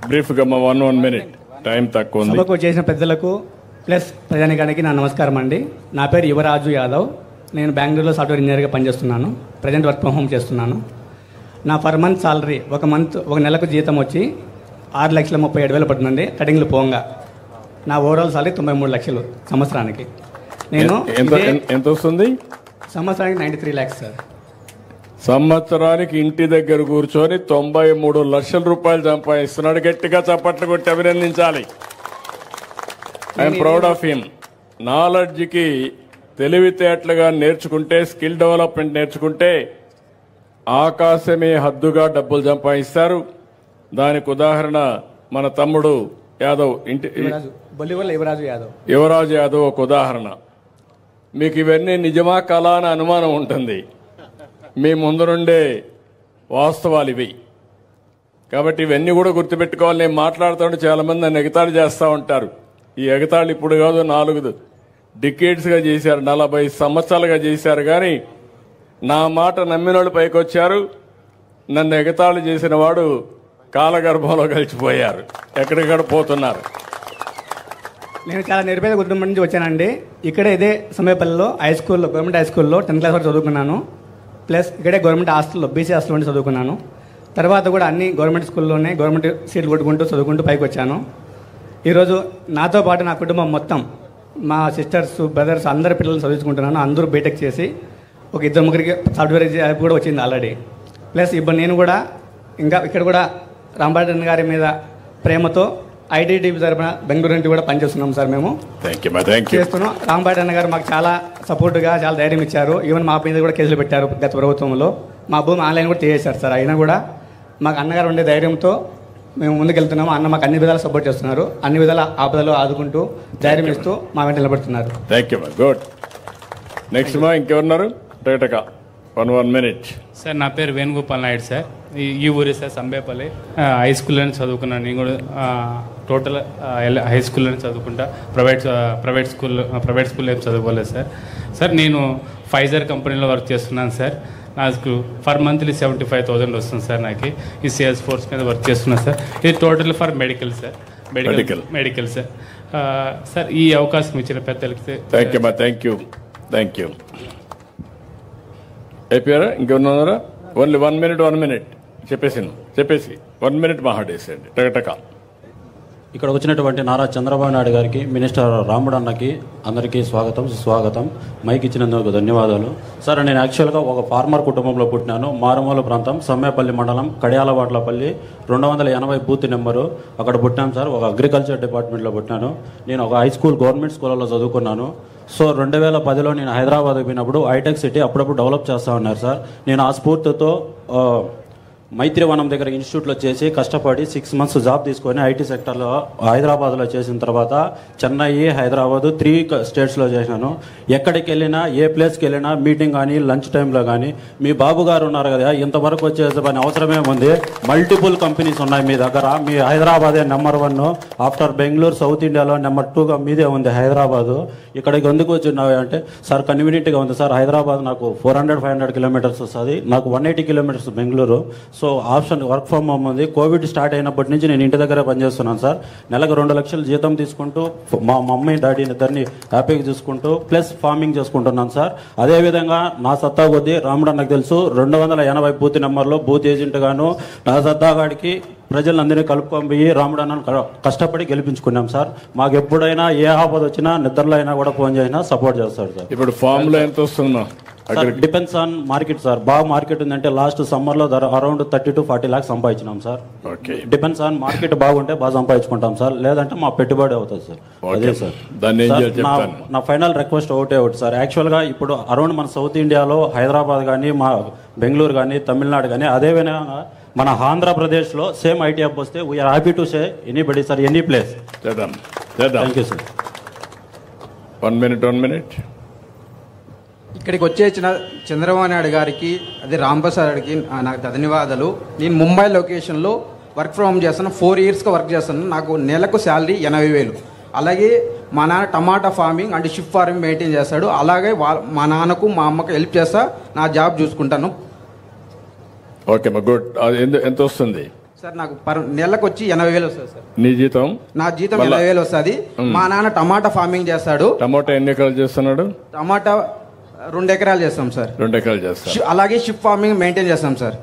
బ్రీఫ్గా 1 minute time తక్కువ ఉంది. సభకు చేసిన పెద్దలకు ప్లస్ ప్రజానికానికి నా నమస్కారం అండి. నా పేరు యువరాజు యాదవ్. నేను బెంగళూరులో సాఫ్ట్వేర్ ఇంజనీర్గా పనిచేస్తున్నాను. ప్రజెంట్ వర్క్ ఫ్రమ్ హోమ్ చేస్తున్నాను. నా పర్ మంత్ సాలరీ ఒక నెలకు జీతం వచ్చి 6,37,000 పడుతుందండి. కటింగ్లు పోంగా నా ఓవరాల్ సాలరీ 93 లక్షలు సంవత్సరానికి. నేను ఎంత వస్తుంది? సంవత్సరానికి 93 lakhs సార్. సంవత్సరానికి ఇంటి దగ్గర కూర్చొని 93 లక్షల రూపాయలు సంపాదిస్తున్నాడు. గట్టిగా చప్పట్లు కొట్టి అభినందించాలి. I'm proud of him. నాలెడ్జ్కి తెలివితేటలుగా నేర్చుకుంటే, స్కిల్ డెవలప్మెంట్ నేర్చుకుంటే ఆకాశమే హద్దుగా డబ్బులు సంపాదిస్తారు. దానికి ఉదాహరణ మన తమ్ముడు యాదవ్, యువరాజు యాదవ్ ఒక ఉదాహరణ. మీకు ఇవన్నీ నిజమా కళ అని అనుమానం ఉంటుంది. మీ ముందు నుండే వాస్తవాలు ఇవి. కాబట్టి ఇవన్నీ కూడా గుర్తుపెట్టుకోవాలి. నేను మాట్లాడుతుంటే చాలా మంది నన్ను ఎగతాళి చేస్తూ ఉంటారు. ఈ ఎగతాళి ఇప్పుడు కాదు, 4 డికేడ్స్గా చేశారు, 40 సంవత్సరాలుగా చేశారు. కానీ నా మాట నమ్మినోళ్ళు పైకి వచ్చారు. నన్ను ఎగతాళి చేసిన వాడు కాలగర్భంలో కలిసిపోయారు, ఎక్కడికక్కడ పోతున్నారు. నేను చాలా నిరుపేద కుటుంబం నుంచి వచ్చానండి. ఇక్కడ ఇదే సమయపల్లిలో గవర్నమెంట్ హై స్కూల్లో 10th క్లాస్ వరకు చదువుకున్నాను. ప్లస్ ఇక్కడే గవర్నమెంట్ హాస్టల్లో బీసీ హాస్టల్ నుండి చదువుకున్నాను. తర్వాత కూడా అన్ని గవర్నమెంట్ స్కూల్లోనే గవర్నమెంట్ సీట్లు కొట్టుకుంటూ చదువుకుంటూ పైకి వచ్చాను. ఈరోజు నాతో పాటు నా కుటుంబం మొత్తం, మా సిస్టర్స్, బ్రదర్స్ అందరి పిల్లలు చదువుకుంటున్నాను. అందరూ బీటెక్ చేసి ఒక 2-3 సాఫ్ట్వేర్ జాబ్ కూడా వచ్చింది ఆల్రెడీ. ప్లస్ ఇప్పుడు నేను కూడా ఇంకా ఇక్కడ కూడా రాంబాటన్ గారి మీద ప్రేమతో ఐటీడీపీ తరపున బెంగళూరు నుండి కూడా పనిచేస్తున్నాం సార్. మేము చేస్తున్నాం. రాంబాటన్ గారు మాకు చాలా సపోర్ట్గా చాలా ధైర్యం ఇచ్చారు. ఈవెన్ మా మీద కూడా కేసులు పెట్టారు గత ప్రభుత్వంలో. మా భూమి ఆన్లైన్ కూడా చేసేశారు సార్. అయినా కూడా మాకు అన్నగారు ఉండే ధైర్యంతో మేము ముందుకెళ్తున్నాము. అన్న మాకు అన్ని విధాలు సపోర్ట్ చేస్తున్నారు. అన్ని విధాల ఆపదలు ఆదుకుంటూ ధైర్యం ఇస్తూ మా వెంట నిలబడుతున్నారు. Thank you. గుడ్. నెక్స్ట్ మా ఇంకెవరున్నారు? రేటక 1 minute. సార్ నా పేరు వేణుగోపాల్ నాయుడు సార్. ఈ ఊరే సార్, సంబేపల్లి. హై స్కూల్లోనే చదువుకున్నాను. నేను కూడా టోటల్ హై స్కూల్లోనే చదువుకుంటా. ప్రైవేట్ స్కూల్లో ఏం చదువుకోలేదు సార్. సార్ నేను ఫైజర్ కంపెనీలో వర్క్ చేస్తున్నాను సార్. నాకు ఫర్ మంత్లీ 75,000 వస్తుంది సార్. నాకు ఈ సేల్స్ ఫోర్స్ మీద వర్క్ చేస్తున్నాను సార్. ఇది total for medical sir. Medical sir. Sir ఈ అవకాశం ఇచ్చిన పెద్దలకి థ్యాంక్ యూ. అయిపోయారా? ఇంకెవరున్నారా? ఓన్లీ 1 minute చెప్పేసి 1 minute మాట్లాడేసేయండి టక. ఇక్కడ వచ్చినటువంటి నారా చంద్రబాబు నాయుడు గారికి, మినిస్టర్ రాముడు అన్నకి అందరికీ స్వాగతం, సుస్వాగతం. మైక్ ఇచ్చినందుకు ధన్యవాదాలు సార్. నేను యాక్చువల్గా ఒక ఫార్మర్ కుటుంబంలో పుట్టినాను. మారుమూల ప్రాంతం, సమ్మేపల్లి మండలం, కడియాలవాట్లపల్లి, 280 బూత్ నెంబరు. అక్కడ పుట్టాను సార్. ఒక అగ్రికల్చర్ డిపార్ట్మెంట్లో పుట్టినాను. నేను ఒక హై స్కూల్ గవర్నమెంట్ స్కూల్లో చదువుకున్నాను. సో 2010లో నేను హైదరాబాద్ పోయినప్పుడు హైటెక్ సిటీ అప్పుడప్పుడు డెవలప్ చేస్తూ ఉన్నారు సార్. నేను ఆ స్ఫూర్తితో మైత్రివనం దగ్గర ఇన్స్టిట్యూట్లో చేసి కష్టపడి 6 months జాబ్ తీసుకొని ఐటీ సెక్టర్లో హైదరాబాద్లో చేసిన తర్వాత చెన్నై, హైదరాబాదు 3 స్టేట్స్లో చేశాను. ఎక్కడికి వెళ్ళినా, ఏ ప్లేస్కి వెళ్ళినా, మీటింగ్ కానీ, లంచ్ టైంలో కానీ, మీ బాబు గారు ఉన్నారు కదా, ఇంతవరకు వచ్చేసే పని అవసరమే ఉంది. మల్టిపుల్ కంపెనీస్ ఉన్నాయి మీ దగ్గర. మీ హైదరాబాదే నెంబర్ 1 ఆఫ్టర్ బెంగళూరు. సౌత్ ఇండియాలో నెంబర్ 2గా మీదే ఉంది హైదరాబాదు. ఇక్కడికి ఎందుకు వచ్చినావు అంటే, సార్ కన్వీనియంట్గా ఉంది సార్. హైదరాబాద్ నాకు 400-500 kilometers వస్తుంది. నాకు 180 kilometers Bengaluru. So option work from home ఉంది. కోవిడ్ స్టార్ట్ అయినప్పటి నుంచి నేను ఇంటి దగ్గర పనిచేస్తున్నాను సార్. నెలకు 2 లక్షలు జీతం తీసుకుంటూ మా మమ్మీ డాడీని ఇద్దరిని హ్యాపీగా చూసుకుంటూ ప్లస్ ఫార్మింగ్ చేసుకుంటున్నాను సార్. అదేవిధంగా నా సత్తా కొద్దీ రాముడు నాకు తెలుసు 280 బూత్ నెంబర్లో బూత్ ఏజెంట్ గాను నా సత్తాగాడికి ప్రజలందరినీ కలుపుకొని పోయి రాముడు అన్నను కష్టపడి గెలిపించుకున్నాం సార్. మాకు ఎప్పుడైనా ఏ ఆపద వచ్చినా నిద్రలో అయినా కూడా ఫోన్ చేసినా సపోర్ట్ చేస్తాడు సార్. ఇప్పుడు ఫామ్ లో ఎంత వస్తుందా? Depends on market sir. బాగా మార్కెట్ ఉందంటే లాస్ట్ సమ్మర్లో అరౌండ్ 30 to 40 lakhs సంపాదించినాం సార్. డిపెండ్స్ ఆన్ మార్కెట్ బాగుంటే బాగా సంపాదించుకుంటాం సార్. లేదంటే మా పెట్టుబడి అవుతుంది సార్. అదే సార్. నా ఫైనల్ రిక్వెస్ట్ ఒకటి సార్. యాక్చువల్గా ఇప్పుడు అరౌండ్ మన సౌత్ ఇండియాలో హైదరాబాద్ కానీ, మా బెంగళూరు కానీ, తమిళనాడు కానీ, అదేవిధంగా మన ఆంధ్రప్రదేశ్లో సేమ్ ఐటీ హబ్ వస్తే we are happy to say anybody sir, any place. Thank you sir. 1 minute. ఇక్కడికి వచ్చేసిన చంద్రబాబు నాయుడు గారికి, అదే రాంప్రసాద్ గారికి నాకు ధన్యవాదాలు. నేను ముంబై లొకేషన్లో వర్క్ ఫ్రమ్ హోమ్ చేస్తాను. 4 yearsగా వర్క్ చేస్తాను. నాకు నెలకు శాలరీ 80,000. అలాగే మా నాన్న tomato farming and sheep farming maintain చేస్తాడు. అలాగే మా నాన్నకు మా అమ్మకు హెల్ప్ చేస్తా, నా జాబ్ చూసుకుంటాను. ఓకే మా గుడ్. ఎంత వస్తుంది సార్ నాకు నెలకు వచ్చి 80,000 వస్తుంది సార్. నీ జీతం? నా జీతం 80,000 వస్తుంది. మా నాన్న టమాటా ఫార్మింగ్ చేస్తాడు. టమాటా ఎన్ని ఎకరాలు చేస్తున్నాడు? టమాటా 2 ఎకరాలు చేస్తాం సార్. 2 ఎకరాలు చేస్తాం. అలాగే షిప్ ఫార్మింగ్ మెయింటైన్ చేస్తాం సార్.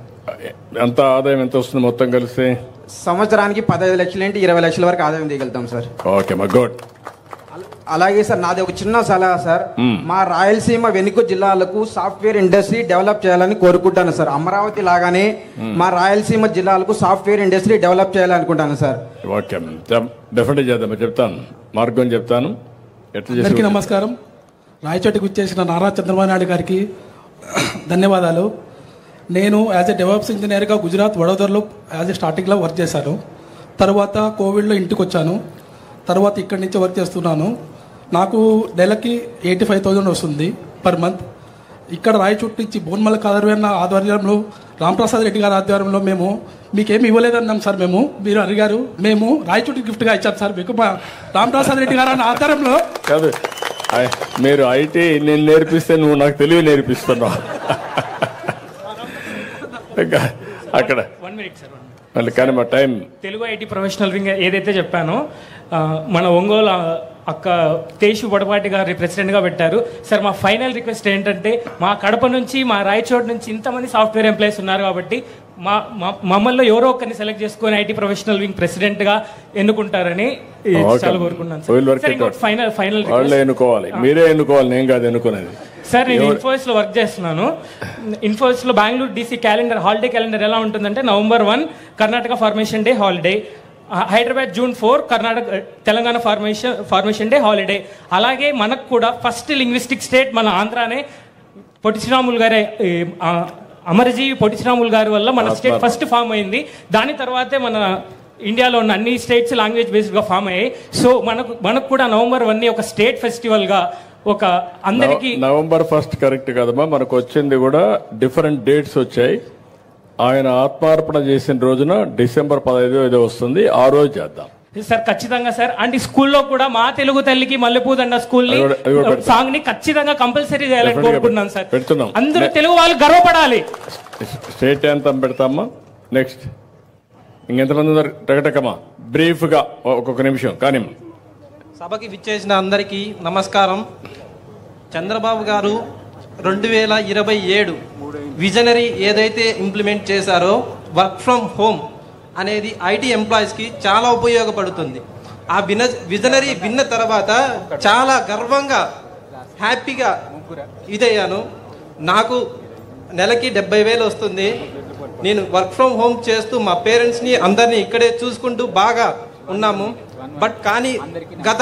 ఎంత ఆదాయం ఎంత వస్తుంది మొత్తం కలిసి? సంవత్సరానికి 15 లక్షల నుండి 20 లక్షల వరకు ఆదాయం తీయగలుగుతాం సార్. ఓకే మా గుడ్. అలాగే సార్ నాది ఒక చిన్న సలహా సార్. మా రాయలసీమ వెనుక జిల్లాలకు సాఫ్ట్వేర్ ఇండస్ట్రీ డెవలప్ చేయాలని కోరుకుంటాను సార్. అమరావతి లాగానే మా రాయలసీమ జిల్లాలకు సాఫ్ట్వేర్ ఇండస్ట్రీ డెవలప్ చేయాలనుకుంటాను సార్. ఓకే డెఫినెట్గా చేద్దాం, చెప్తాను మార్గం చెప్తాను. అందరికీ నమస్కారం. రాయచోటికి వచ్చేసిన నారా చంద్రబాబు నాయుడు గారికి ధన్యవాదాలు. నేను యాజ్ ఎ డెవలప్స్ ఇంజనీర్గా గుజరాత్ వడోదరలో యాజ్ ఎ స్టార్టింగ్లో వర్క్ చేశాను. తర్వాత కోవిడ్లో ఇంటికి వచ్చాను. తర్వాత ఇక్కడి నుంచి వర్క్ చేస్తున్నాను. నాకు నెలకి 85,000 వస్తుంది పర్ మంత్. ఇక్కడ రాయచోటి నుంచి బోన్మల్ల కాదర్వేన్న ఆధ్వర్యంలో రాంప్రసాద్ రెడ్డి గారి ఆధ్వర్యంలో మేము మీకేమి ఇవ్వలేదన్నాం సార్. మీరు అడిగారు, మేము రాయచోటి గిఫ్ట్గా ఇచ్చాం సార్ మీకు మా రాంప్రసాద్ రెడ్డి గారు అన్న ఆధ్వర్యంలో. కాదు, మీరు ఐటీ నేను నేర్పిస్తే నువ్వు నాకు తెలివి నేర్పిస్తున్నావు అక్కడ. 1 minute సార్. మళ్ళీ కానీ మా time. Telugu IT professional wing ఏదైతే చెప్పానో మన ఒంగోలు అక్క తేజు బొడపాటి గారి ప్రెసిడెంట్గా పెట్టారు సార్. మా ఫైనల్ రిక్వెస్ట్ ఏంటంటే మా కడప నుంచి మా రాయచోటి నుంచి ఇంతమంది సాఫ్ట్వేర్ ఎంప్లాయీస్ ఉన్నారు కాబట్టి మమ్మల్ని ఎవరో ఒకరిని సెలెక్ట్ చేసుకొని ఐటీ ప్రొఫెషనల్ వింగ్ ప్రెసిడెంట్గా ఎన్నుకుంటారని చాలా కోరుకున్నాను సార్. ఫైనల్ ఎన్నుకోవాలి, మీరే ఎన్నుకోవాలి, నేను కాదు ఎన్నుకునేది సార్. నేను ఇన్ఫోసిస్ లో వర్క్ చేస్తున్నాను. ఇన్ఫోసిస్ లో Bengaluru DC calendar holiday calendar ఎలా ఉంటుందంటే November 1 Karnataka formation day holiday, Hyderabad June 4 Karnataka Telangana formation day holiday. అలాగే మనకు కూడా ఫస్ట్ లింగ్విస్టిక్ స్టేట్ మన ఆంధ్రానే. పొట్టి శ్రీరాములు గారి అమరజీవి పొట్టి శ్రీరాములు గారి వల్ల మన స్టేట్ ఫస్ట్ ఫామ్ అయింది. దాని తర్వాతే మన ఇండియాలో ఉన్న అన్ని స్టేట్స్ లాంగ్వేజ్ బేస్డ్గా ఫామ్ అయ్యాయి. సో మనకు కూడా November 1 ఒక స్టేట్ ఫెస్టివల్గా ఒక అందరికి. November 1 కరెక్ట్ కదమ్మా, మనకు వచ్చింది కూడా డిఫరెంట్ డేట్స్ వచ్చాయి. ఆయన ఆత్మార్పణ చేసిన రోజున December 15 ఏదో వస్తుంది, ఆ రోజు చేద్దాం సార్. ఖచ్చితంగా సార్. అంటే స్కూల్లో కూడా మా తెలుగు తల్లికి మల్లెపూదండ స్కూల్ సాంగ్ ని ఖచ్చితంగా కంపల్సరీ చేయాలని కోరుకుంటున్నాను సార్. పెడుతున్నాం, అందరూ తెలుగు వాళ్ళు గర్వపడాలి. స్టేట్ యాంథమ్ పెడతామా. నెక్స్ట్ ఇంకెంతమంది ఉన్నారు? టకటకమా బ్రీఫ్ గా ఒక్కొక్క నిమిషం కానీ. సభకి విచ్చేసిన అందరికీ నమస్కారం. చంద్రబాబు గారు 2027 విజనరీ ఏదైతే ఇంప్లిమెంట్ చేశారో వర్క్ ఫ్రమ్ హోమ్ అనేది ఐటీ ఎంప్లాయీస్కి చాలా ఉపయోగపడుతుంది. ఆ విజనరీ విన్న తర్వాత చాలా గర్వంగా హ్యాపీగా ఇదయ్యాను. నాకు నెలకి 70,000 వస్తుంది. నేను వర్క్ ఫ్రమ్ హోమ్ చేస్తూ మా పేరెంట్స్ని అందరినీ ఇక్కడే చూసుకుంటూ బాగా ఉన్నాము. బట్ కానీ గత